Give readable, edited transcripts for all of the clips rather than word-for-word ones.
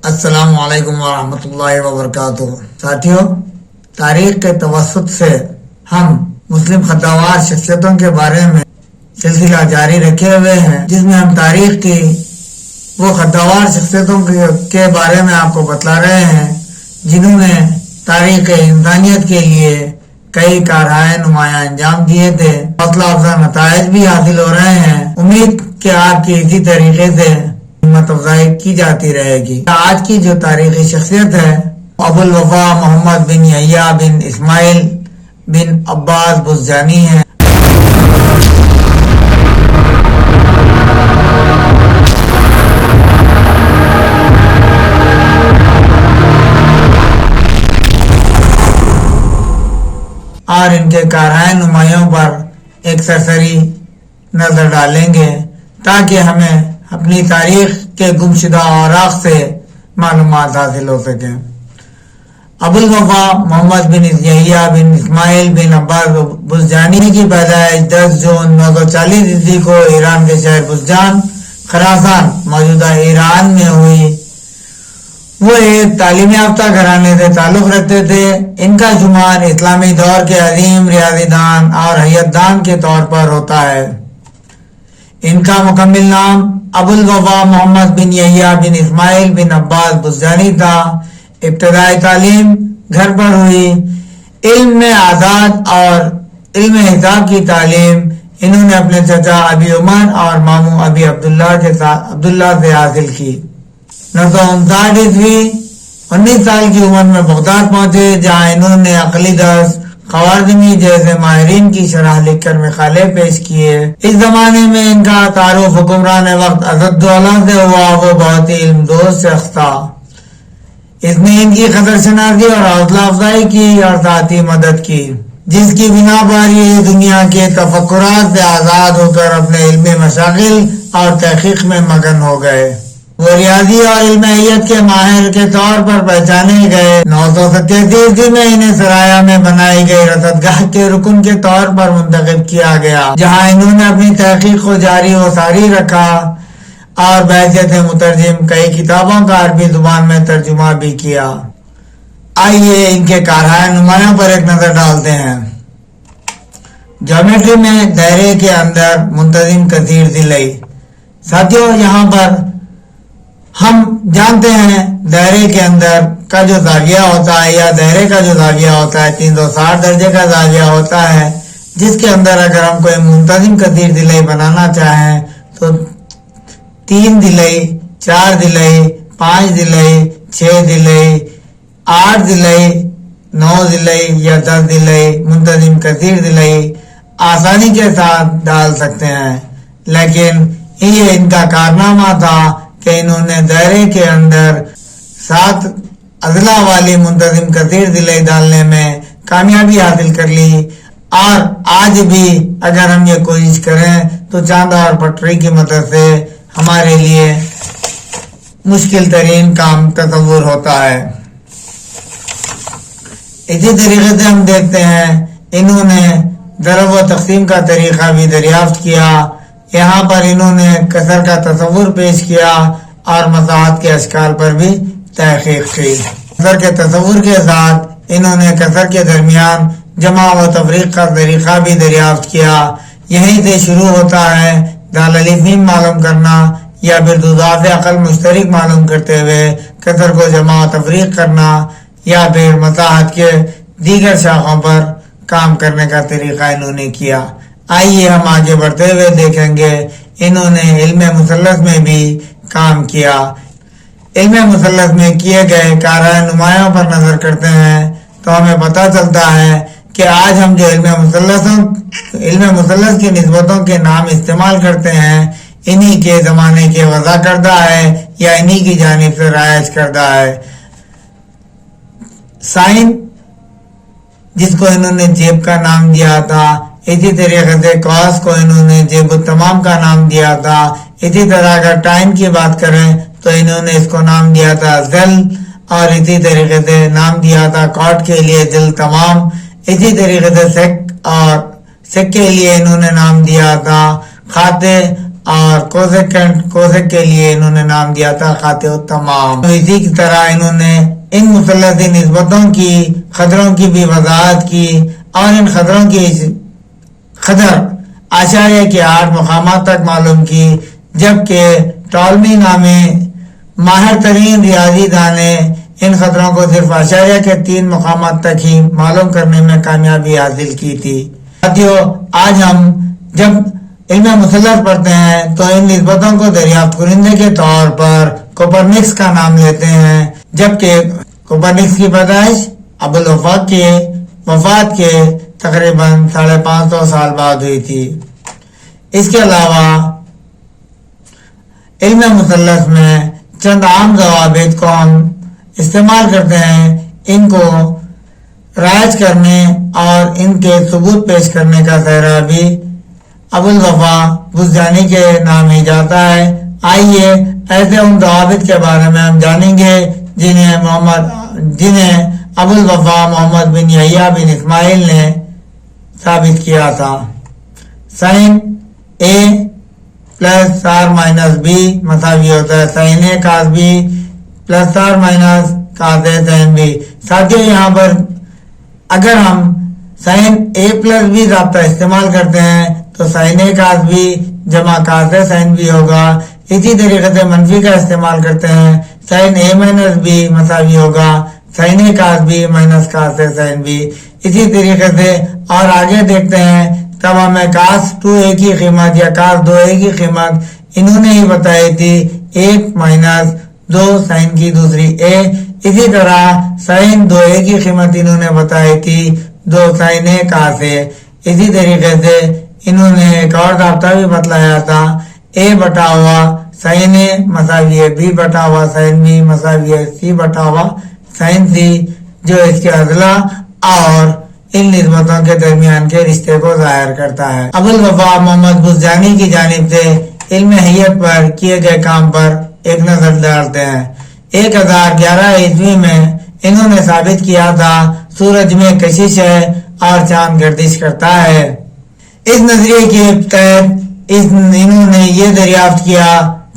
السلام علیکم ورحمۃ اللہ وبرکاتہ۔ ساتھیوں، تاریخ کے توسط سے ہم مسلم خطاوار شخصیتوں کے بارے میں سلسلہ جاری رکھے ہوئے ہیں، جس میں ہم تاریخ کی وہ خطاوار شخصیتوں کے بارے میں آپ کو بتلا رہے ہیں جنہوں نے تاریخ انسانیت کے لیے کئی کارہائے نمایاں انجام دیے تھے۔ حوصلہ افزا نتائج بھی حاصل ہو رہے ہیں۔ امید کہ آپ کی اسی طریقے سے ہمت افزائی کی جاتی رہے گی۔ آج کی جو تاریخی شخصیت ہے ابو الوفا محمد بن یحییٰ بن اسماعیل بن عباس بزجانی ہے۔ اور ان کے کارہائے نمایاں پر ایک سرسری نظر ڈالیں گے تاکہ ہمیں اپنی تاریخ کے گمشدہ اوراق سے معلومات حاصل ہو سکیں۔ ابو الوفا محمد بن یحییٰ بن اسماعیل بن عباس بزجانی کی پیدائش 10 جون 940 عیسوی کو ایران کے شہر بزجان خراسان موجودہ ایران میں ہوئی۔ وہ ایک تعلیم یافتہ گھرانے سے تعلق رکھتے تھے۔ ان کا شمار اسلامی دور کے عظیم ریاضی دان اور حیات دان کے طور پر ہوتا ہے۔ ان کا مکمل نام ابو الوفا محمد بن یحییٰ بن اسماعیل بن عباس بزجانی تھا۔ ابتدائی تعلیم گھر پر ہوئی۔ علم میں آزاد اور علم حساب کی تعلیم انہوں نے اپنے چچا ابی عمر اور ماموں ابی عبداللہ سے حاصل کی۔ 959 عیسوی 19 سال کی عمر میں بغداد پہنچے، جہاں انہوں نے عقلی درس خوارزمی جیسے ماہرین کی شرح لکھ کر مقالے پیش کیے۔ اس زمانے میں ان کا تعارف حکمران وقت اسدالدولہ سے ہوا۔ وہ بہت ہی علم دوست شخص تھا۔ اس نے ان کی قدر شناسی اور حوصلہ افزائی کی اور ذاتی مدد کی، جس کی بنا پر یہ دنیا کے تفکرات سے آزاد ہو کر اپنے علمی مشاغل اور تحقیق میں مگن ہو گئے۔ وہ ریاضی اور علم حیات کے ماہر کے طور پر پہچانے گئے۔ 987 عیسوی میں انہیں سرایہ میں بنائی گئی رصدگاہ کے رکن کے طور پر منتخب کیا گیا، جہاں انہوں نے اپنی تحقیق کو جاری و ساری رکھا اور بحیثیت مترجم کئی کتابوں کا عربی زبان میں ترجمہ بھی کیا۔ آئیے ان کے کارہائے نمایاں پر ایک نظر ڈالتے ہیں۔ جیومیٹری میں دائرے کے اندر منتظم کثیر ضلعی۔ ساتھیوں، یہاں پر ہم جانتے ہیں دائرے کے اندر کا جو زاویہ ہوتا ہے یا دائرے کا جو زاویہ ہوتا ہے 360 درجے کا زاویہ ہوتا ہے، جس کے اندر اگر ہم کوئی منتظم کثیر ضلعی بنانا چاہیں تو 3 ضلعی، 4 ضلعی، 5 ضلعی، 6 ضلعی، 8 ضلعی، 9 ضلعی یا 10 ضلعی منتظم کثیر ضلعی آسانی کے ساتھ ڈال سکتے ہیں، لیکن یہ ان کا کارنامہ تھا کہ انہوں نے دائرے کے اندر 7 اضلاع والی منتظم کثیر ضلعی ڈالنے میں کامیابی حاصل کر لی۔ اور آج بھی اگر ہم یہ کوشش کریں تو چاند اور پٹری کی مدد سے ہمارے لیے مشکل ترین کام تصور ہوتا ہے۔ اسی طریقے سے ہم دیکھتے ہیں انہوں نے ضرب و تقسیم کا طریقہ بھی دریافت کیا۔ یہاں پر انہوں نے کسر کا تصور پیش کیا اور مساحت کے اشکال پر بھی تحقیق کی۔ کسر کے تصور کے ساتھ انہوں نے کسر کے درمیان جمع و تفریق کا طریقہ بھی دریافت کیا۔ یہیں سے شروع ہوتا ہے دال الف میم معلوم کرنا یا پھر اضافہ عقل مشترک معلوم کرتے ہوئے کسر کو جمع و تفریق کرنا یا پھر مساحت کے دیگر شاخوں پر کام کرنے کا طریقہ انہوں نے کیا۔ آئیے ہم آگے بڑھتے ہوئے دیکھیں گے انہوں نے علم مثلث میں بھی کام کیا۔ علم مثلث میں کیے گئے کارہائے نمایاں پر نظر کرتے ہیں تو ہمیں پتہ چلتا ہے کہ آج ہم جو علم مثلث کی نسبتوں کے نام استعمال کرتے ہیں انہی کے زمانے کے وضع کردہ ہے یا انہی کی جانب سے رائج کردہ ہے۔ سائن، جس کو انہوں نے جیب کا نام دیا تھا، اسی طریقے سے کاس کو انہوں نے جیب التمام کا نام دیا تھا۔ اسی طرح اگر ٹائم کی بات کریں تو انہوں نے اس کو نام دیا تھا ذل، اور اسی طریقے سے نام دیا تھا کاٹ کے لیے ذل تمام۔ اسی طریقے سے سیک کے لیے انہوں نے نام دیا تھا کھاتے، اور کوزک کے لیے انہوں نے نام دیا تھا خاطئ التمام۔ اسی کی طرح انہوں نے ان مثلثی نسبتوں کی خطروں کی بھی وضاحت کی اور ان خطروں کی خطر اعشاریہ کے 8 مقامات تک معلوم کی، جبکہ ٹالمی نامی ماہر ترین ریاضی دان نے ان خطروں کو صرف اعشاریہ کے 3 مقامات تک ہی معلوم کرنے میں کامیابی حاصل کی تھی۔ ساتھیو، آج ہم جب علم مثلث پڑھتے ہیں تو ان نسبتوں کو دریافت کنندے کے طور پر کوپرنکس کا نام لیتے ہیں، جبکہ کوپرنکس کی پیدائش ابوالافاق کے وفات کے تقریباً 550 سال بعد ہوئی تھی۔ اس کے علاوہ علم مثلث میں چند عام ضوابط کو ہم استعمال کرتے ہیں، ان کو رائج کرنے اور ان کے ثبوت پیش کرنے کا سہرا بھی ابوالوفا بزجانی کے نام ہی جاتا ہے۔ آئیے ایسے ان ضوابط کے بارے میں ہم جانیں گے جنہیں ابوالوفا محمد بن یحییٰ بن اسماعیل نے ثابت کیا تھا۔ Sine A plus R minus B مساوی ہوتا ہے sine A cos B plus R minus cos A sine B. ساتھیوں، یہاں پر اگر ہم سائن اے پلس بی ضابطہ استعمال کرتے ہیں تو سائن اے کاس بی جمع کاس اے سائن بی ہوگا۔ اسی طریقے سے منفی کا استعمال کرتے ہیں، سائن اے مائنس بی مساوی ہوگا sine A cos B minus cos A sine B. اسی طریقے سے اور آگے دیکھتے ہیں، تب ہمیں کاس 2a کی قیمت یا کاس 2a کی قیمت انہوں نے ہی بتائی تھی 1 مائنس 2 سائن کی دوسری اے۔ اسی طرح سائن 2a کی قیمت انہوں نے بتائی تھی 2 سائن اے کاس اے۔ اسی طریقے سے انہوں نے ایک اور ضابطہ بھی بتلایا تھا، اے بٹا ہوا سائن اے مساوی ہے بی بٹا ہوا سائن بی مساوی ہے سی بٹا ہوا سائن سی، جو اس کے اضلاع اور ان نسبتوں کے درمیان کے رشتے کو ظاہر کرتا ہے۔ ابوالوفا محمد بزجانی کی جانب سے علم حیت پر کیے گئے کام پر ایک نظر ڈالتے ہیں۔ 1011 عیسوی میں انہوں نے ثابت کیا تھا سورج میں کشش ہے اور چاند گردش کرتا ہے۔ اس نظریے کے تحت انہوں نے یہ دریافت کیا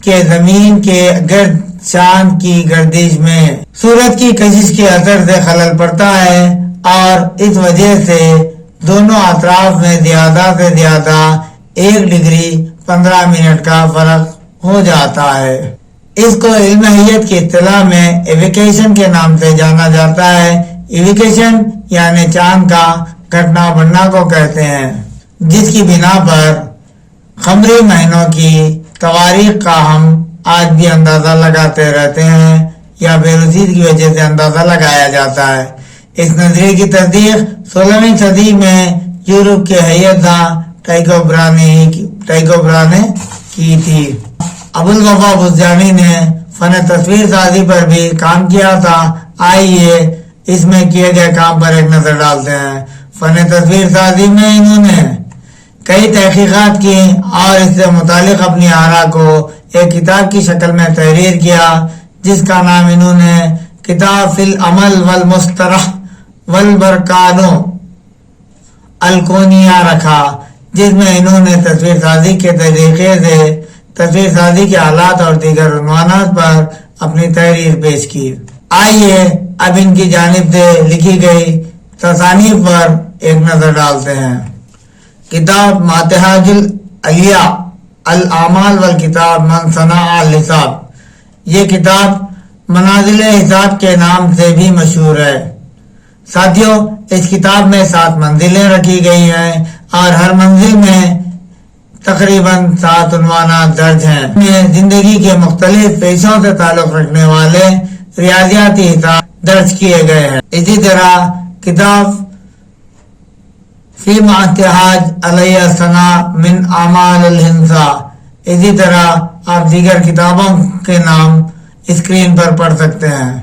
کہ زمین کے گرد چاند کی گردش میں سورج کی کشش کے اثر سے خلل پڑتا ہے اور اس وجہ سے دونوں اطراف میں زیادہ سے زیادہ 1 ڈگری 15 منٹ کا فرق ہو جاتا ہے۔ اس کو علم حیت کی اصطلاح میں ایویکیشن کے نام سے جانا جاتا ہے۔ ایویکیشن یعنی چاند کا گھٹنا بڑھنا کو کہتے ہیں، جس کی بنا پر قمری مہینوں کی تواریخ کا ہم آج بھی اندازہ لگاتے رہتے ہیں یا بے رسید کی وجہ سے اندازہ لگایا جاتا ہے۔ اس نظریے کی تصدیق 16ویں صدی میں یورپ کے حیت داں ٹائکو برا نے کی تھی۔ ابوالوفا بزجانی نے فن تصویر سازی پر بھی کام کیا تھا۔ آئیے اس میں کیے گئے کام پر ایک نظر ڈالتے ہیں۔ فن تصویر سازی میں انہوں نے کئی تحقیقات کی اور اس سے متعلق اپنی آراء کو ایک کتاب کی شکل میں تحریر کیا، جس کا نام انہوں نے کتاب فی العمل والمصطلح والبرکانو الکونیہ رکھا، جس میں انہوں نے تصویر سازی کے طریقے سے تصویر سازی کے حالات اور دیگر عنوانات پر اپنی تحریر پیش کی۔ آئیے اب ان کی جانب سے لکھی گئی تصانیف پر ایک نظر ڈالتے ہیں۔ کتاب ماتحاج العلیہ الاعمال والکتاب من صنع الحساب، یہ کتاب منازل حساب کے نام سے بھی مشہور ہے۔ ساتھیوں، اس کتاب میں 7 منزلیں رکھی گئی ہیں اور ہر منزل میں تقریباً 7 عنوانات درج ہیں۔ میں زندگی کے مختلف پیشوں سے تعلق رکھنے والے ریاضیاتی حساب درج کیے گئے ہیں۔ اسی طرح کتاب فی ماتحاج علیہ الثناء من اعمال الہنسا، اسی طرح آپ دیگر کتابوں کے نام اسکرین پر پڑھ سکتے ہیں۔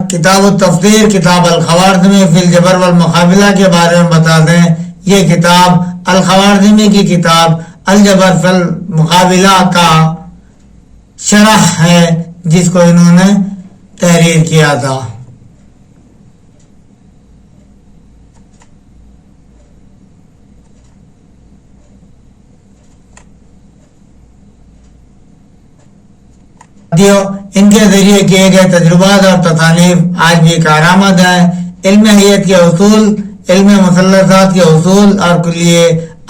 کتاب التفسیر کتاب الخوارزمی فی الجبر والمقابلہ کے بارے میں بتا دیں، یہ کتاب الخوارزمی کی کتاب الجبر فی المقابلہ کا شرح ہے جس کو انہوں نے تحریر کیا تھا. ان کے ذریعے کیے گئے تجربات اور تصانیف آج بھی کارآمد ہیں. علم حیت کے اصول، علم مثلثات کے اصول اور کلیے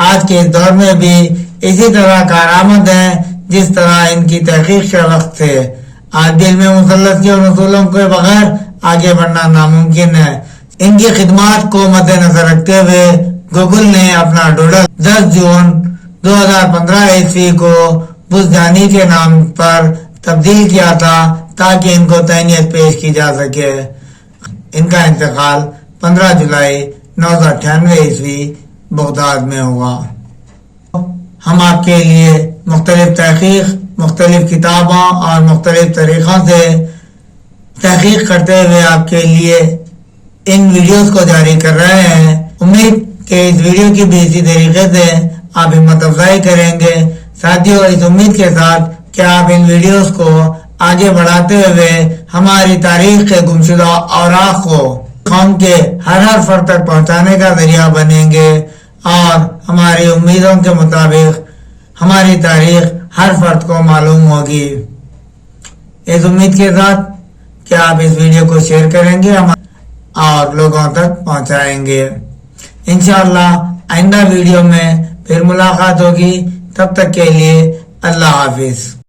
آج کے اس دور میں بھی اسی طرح کارآمد ہیں جس طرح ان کی تحقیق کے وقت تھے. آج بھی علم مثلث کے ان اصولوں کے بغیر آگے بڑھنا ناممکن ہے. ان کی خدمات کو مد نظر رکھتے ہوئے گوگل نے اپنا ڈوڈل 10 جون 2015 عیسوی کو بزجانی کے نام پر تبدیل کیا تھا تاکہ ان کو تہنیت پیش کی جا سکے. ان کا انتقال 15 جولائی 1998 عیسوی بغداد میں ہوا. ہم آپ کے لیے مختلف تحقیق، مختلف کتابوں اور مختلف طریقوں سے تحقیق کرتے ہوئے آپ کے لیے ان ویڈیوز کو جاری کر رہے ہیں. امید کہ اس ویڈیو کی بھی اسی طریقے سے آپ ہمت افزائی کریں گے. ساتھیوں، اس امید کے ساتھ کہ آپ ان ویڈیوز کو آگے بڑھاتے ہوئے ہماری تاریخ کے گمشدہ اوراق کو قوم کے ہر فرد تک پہنچانے کا ذریعہ بنیں گے اور ہماری امیدوں کے مطابق ہماری تاریخ ہر فرد کو معلوم ہوگی. اس امید کے ساتھ کہ آپ اس ویڈیو کو شیئر کریں گے اور لوگوں تک پہنچائیں گے. انشاءاللہ آئندہ ویڈیو میں پھر ملاقات ہوگی. تب تک کے لیے اللہ حافظ.